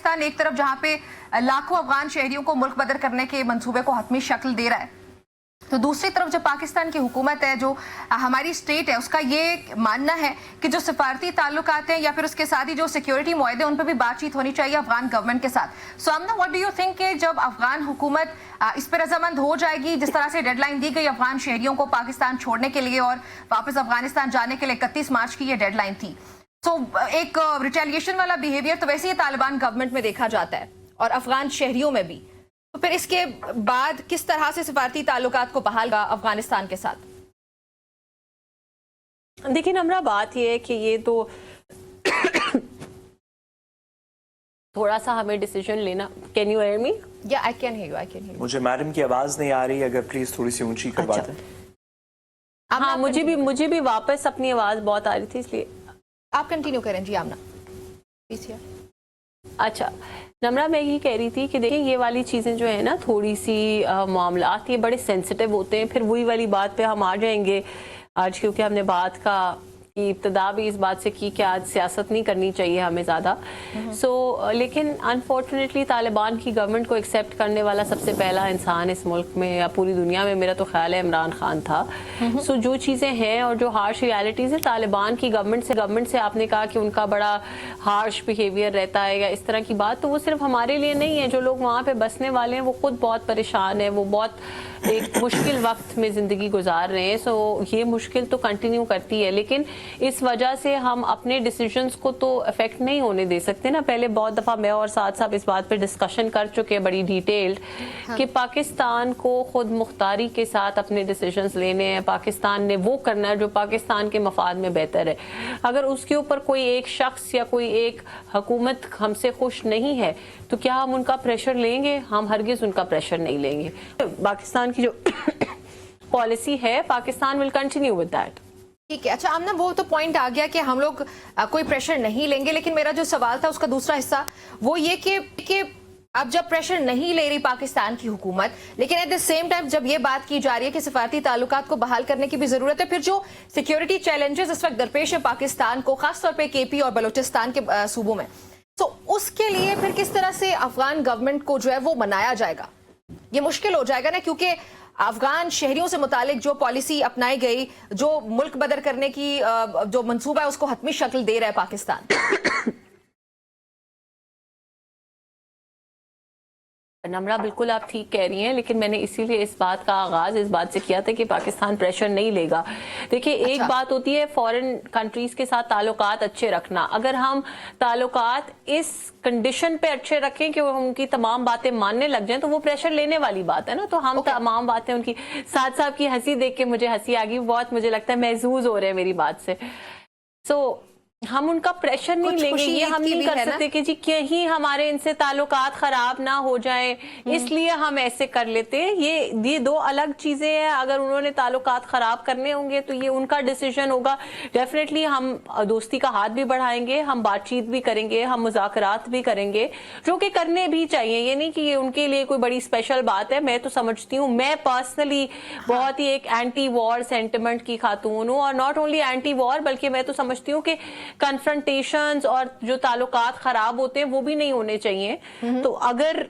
पाकिस्तान एक तरफ जहां पे लाखों अफगान शहरियों को मुल्क बदर करने के मंसूबे को हतमी शक्ल दे रहा है, तो दूसरी तरफ जो पाकिस्तान की हुकूमत है, जो हमारी स्टेट है, उसका ये मानना है कि जो सिफारती ताल्लुकात हैं या फिर उसके साथ ही जो सिक्योरिटी मुआहदे उन पर भी बातचीत होनी चाहिए अफगान गवर्नमेंट के साथ। सो आमना, व्हाट डू यू थिंक कि जब अफगान हुकूमत इस पर रजामंद हो जाएगी, जिस तरह से डेडलाइन दी गई अफगान शहरियों को पाकिस्तान छोड़ने के लिए और वापस अफगानिस्तान जाने के लिए 31 मार्च की ये डेडलाइन थी, तो एक रिटेलिएशन वाला बिहेवियर तो वैसे ही तालिबान गवर्नमेंट में देखा जाता है और अफगान शहरियों में भी, तो फिर इसके बाद किस तरह से सिफारती ताल्लुकात को बहाल होगा अफगानिस्तान के साथ? देखिए नम्रा, बात ये है कि ये तो थोड़ा सा हमें डिसीजन लेना। Can you hear me? या I can hear you, I can hear you. मुझे मैडम की आवाज नहीं आ रही, अगर प्लीज थोड़ी सी ऊंची करवा दें। हाँ, मुझे भी वापस अपनी आवाज बहुत आ रही थी, इसलिए आप कंटिन्यू करें जी। आमना प्लीज। अच्छा नम्रा, मैं यही कह रही थी कि देखिए ये वाली चीज़ें जो है ना, थोड़ी सी मामलात ये बड़े सेंसिटिव होते हैं। फिर वही वाली बात पे हम आ जाएंगे आज, क्योंकि हमने बात का की इब्तदा भी इस बात से की कि आज सियासत नहीं करनी चाहिए हमें ज़्यादा। लेकिन अनफॉर्चुनेटली तालिबान की गवर्नमेंट को एक्सेप्ट करने वाला सबसे पहला इंसान इस मुल्क में या पूरी दुनिया में, मेरा तो ख्याल है, इमरान खान था। जो चीज़ें हैं और जो हार्श रियलिटीज़ है तालिबान की गवर्नमेंट से आपने कहा कि उनका बड़ा हार्श बिहेवियर रहता है या इस तरह की बात, तो वो सिर्फ हमारे लिए नहीं है। जो लोग वहाँ पर बसने वाले हैं वो खुद बहुत परेशान है, वो बहुत एक मुश्किल वक्त में ज़िंदगी गुजार रहे हैं। सो ये मुश्किल तो कंटिन्यू करती है, लेकिन इस वजह से हम अपने डिसीजंस को तो अफेक्ट नहीं होने दे सकते ना। पहले बहुत दफ़ा मैं और साथ साहब इस बात पे डिस्कशन कर चुके हैं बड़ी डिटेल्ड, कि पाकिस्तान को खुद मुख्तारी के साथ अपने डिसीजंस लेने हैं। पाकिस्तान ने वो करना है जो पाकिस्तान के मफाद में बेहतर है। अगर उसके ऊपर कोई एक शख्स या कोई एक हुकूमत हमसे खुश नहीं है तो क्या हम उनका प्रेशर लेंगे? हम हरगिज़ उनका प्रेशर नहीं लेंगे। पाकिस्तान की जो पॉलिसी है, Pakistan will continue with that. ठीक है। अच्छा आमना, वो तो पॉइंट आ गया कि हम लोग कोई प्रेशर नहीं लेंगे, लेकिन मेरा जो सवाल था उसका दूसरा हिस्सा वो ये कि अब जब प्रेशर नहीं ले रही पाकिस्तान की हुकूमत, लेकिन एट द सेम टाइम जब ये बात की जा रही है कि सिफारती ताल्लुकात को बहाल करने की भी जरूरत है, फिर जो सिक्योरिटी चैलेंजेस इस वक्त दरपेश है पाकिस्तान को, खासतौर पर केपी और बलोचिस्तान के सूबों में, तो उसके लिए फिर किस तरह से अफगान गवर्नमेंट को जो है वो मनाया जाएगा? ये मुश्किल हो जाएगा ना, क्योंकि अफगान शहरियों से मुतालिक जो पॉलिसी अपनाई गई, जो मुल्क बदर करने की जो मंसूबा है, उसको हतमी शक्ल दे रहा है पाकिस्तान। नम्रा, बिल्कुल आप ठीक कह रही हैं, लेकिन मैंने इसीलिए इस बात का आगाज इस बात से किया था कि पाकिस्तान प्रेशर नहीं लेगा। देखिए एक बात होती है फॉरेन कंट्रीज के साथ ताल्लुकात अच्छे रखना। अगर हम ताल्लुकात इस कंडीशन पे अच्छे रखें कि वो उनकी तमाम बातें मानने लग जाएं, तो वो प्रेशर लेने वाली बात है ना। तो हम तमाम बातें उनकी, साथ साहब की हंसी देख के मुझे हंसी आ गई, बहुत मुझे लगता है महसूस हो रहे हैं मेरी बात से। हम उनका प्रेशर नहीं लेंगे, ये हम नहीं कर सकते कि जी कहीं हमारे इनसे ताल्लुकात खराब ना हो जाए, इसलिए हम ऐसे कर लेते हैं। ये दो अलग चीजें हैं। अगर उन्होंने ताल्लुकात खराब करने होंगे तो ये उनका डिसीजन होगा। डेफिनेटली हम दोस्ती का हाथ भी बढ़ाएंगे, हम बातचीत भी करेंगे, हम मुज़ाकरात भी करेंगे, जो कि करने भी चाहिए। ये नहीं कि ये उनके लिए कोई बड़ी स्पेशल बात है। मैं तो समझती हूँ, मैं पर्सनली बहुत ही एक एंटी वॉर सेंटिमेंट की खातून हूँ, और नॉट ओनली एंटी वॉर, बल्कि मैं तो समझती हूँ कि कन्फ्रंटेशंस और जो ताल्लुकात खराब होते हैं वो भी नहीं होने चाहिए। तो अगर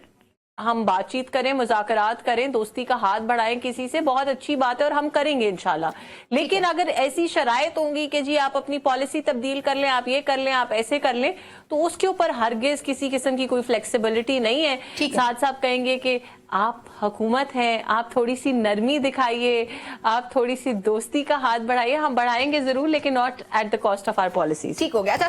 हम बातचीत करें, मुज़ाकरात करें, दोस्ती का हाथ बढ़ाएं किसी से, बहुत अच्छी बात है और हम करेंगे इंशाल्लाह। लेकिन अगर ऐसी शराइत होंगी कि जी आप अपनी पॉलिसी तब्दील कर लें, आप ये कर लें, आप ऐसे कर लें, तो उसके ऊपर हरगिज किसी किस्म की कोई फ्लेक्सिबिलिटी नहीं है। साथ साथ कहेंगे कि आप हुकूमत हैं, आप थोड़ी सी नरमी दिखाइए, आप थोड़ी सी दोस्ती का हाथ बढ़ाइए। हम बढ़ाएंगे जरूर, लेकिन not at the cost of our policies. ठीक हो गया।